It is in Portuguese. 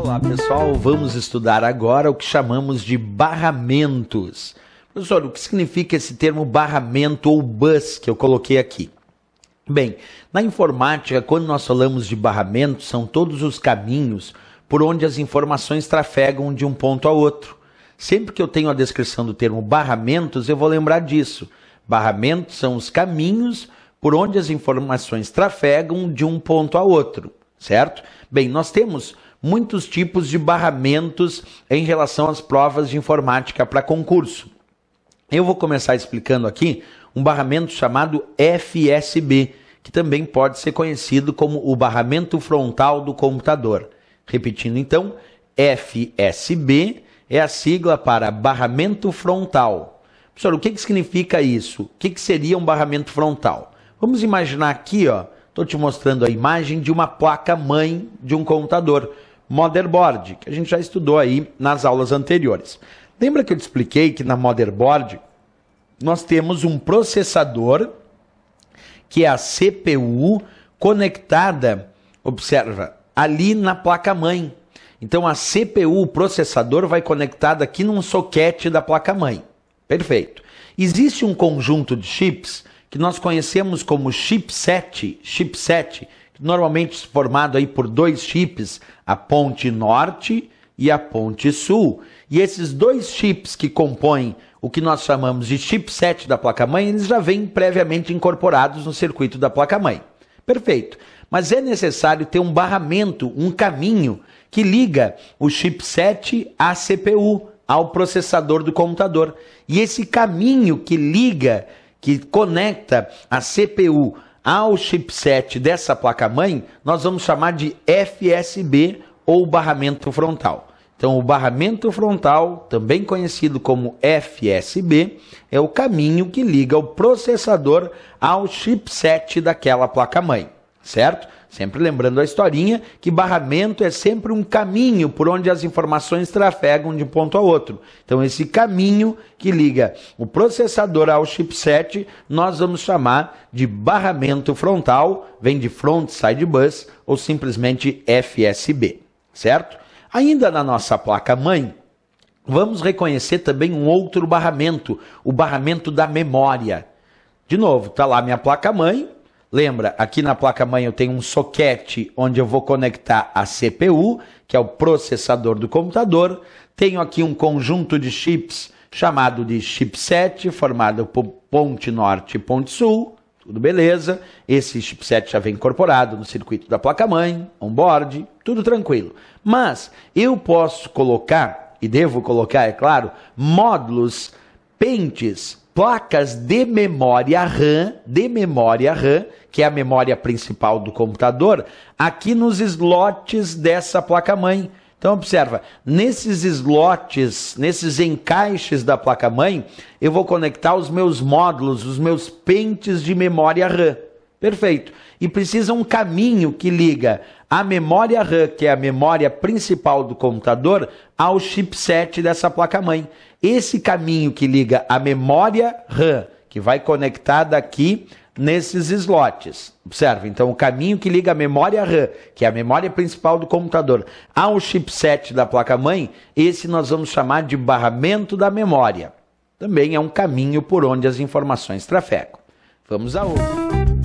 Olá pessoal, vamos estudar agora o que chamamos de barramentos. Professor, o que significa esse termo barramento ou bus que eu coloquei aqui? Bem, na informática, quando nós falamos de barramento, são todos os caminhos por onde as informações trafegam de um ponto a outro. Sempre que eu tenho a descrição do termo barramentos, eu vou lembrar disso. Barramentos são os caminhos por onde as informações trafegam de um ponto a outro, certo? Bem, nós temos muitos tipos de barramentos em relação às provas de informática para concurso. Eu vou começar explicando aqui um barramento chamado FSB, que também pode ser conhecido como o barramento frontal do computador. Repetindo então, FSB é a sigla para barramento frontal. Professor, o que significa isso? O que seria um barramento frontal? Vamos imaginar aqui, ó, estou te mostrando a imagem de uma placa-mãe de um computador, motherboard, que a gente já estudou aí nas aulas anteriores. Lembra que eu te expliquei que na motherboard nós temos um processador, que é a CPU, conectada, observa, ali na placa-mãe. Então a CPU, o processador, vai conectado aqui num soquete da placa-mãe. Perfeito. Existe um conjunto de chips que nós conhecemos como chipset, normalmente formado aí por dois chips, a ponte norte e a ponte sul. E esses dois chips que compõem o que nós chamamos de chipset da placa-mãe, eles já vêm previamente incorporados no circuito da placa-mãe. Perfeito. Mas é necessário ter um barramento, um caminho que liga o chipset à CPU, ao processador do computador. E esse caminho que liga, que conecta a CPU ao chipset dessa placa-mãe, nós vamos chamar de FSB ou barramento frontal. Então, o barramento frontal, também conhecido como FSB, é o caminho que liga o processador ao chipset daquela placa-mãe, certo? Sempre lembrando a historinha que barramento é sempre um caminho por onde as informações trafegam de um ponto a outro. Então, esse caminho que liga o processador ao chipset, nós vamos chamar de barramento frontal, vem de Front Side Bus ou simplesmente FSB, certo? Ainda na nossa placa-mãe, vamos reconhecer também um outro barramento, o barramento da memória. De novo, está lá minha placa-mãe. Lembra, aqui na placa-mãe eu tenho um soquete onde eu vou conectar a CPU, que é o processador do computador. Tenho aqui um conjunto de chips chamado de chipset, formado por ponte norte e ponte sul. Tudo beleza. Esse chipset já vem incorporado no circuito da placa-mãe, on-board, tudo tranquilo. Mas eu posso colocar, e devo colocar, é claro, módulos, pentes, placas de memória RAM, que é a memória principal do computador, aqui nos slots dessa placa-mãe. Então, observa, nesses slots, nesses encaixes da placa-mãe, eu vou conectar os meus módulos, os meus pentes de memória RAM. Perfeito. E precisa um caminho que liga a memória RAM, que é a memória principal do computador, ao chipset dessa placa-mãe. Esse caminho que liga a memória RAM, que vai conectada aqui nesses slots. Observe, então o caminho que liga a memória RAM, que é a memória principal do computador, ao chipset da placa-mãe, esse nós vamos chamar de barramento da memória. Também é um caminho por onde as informações trafegam. Vamos a outro.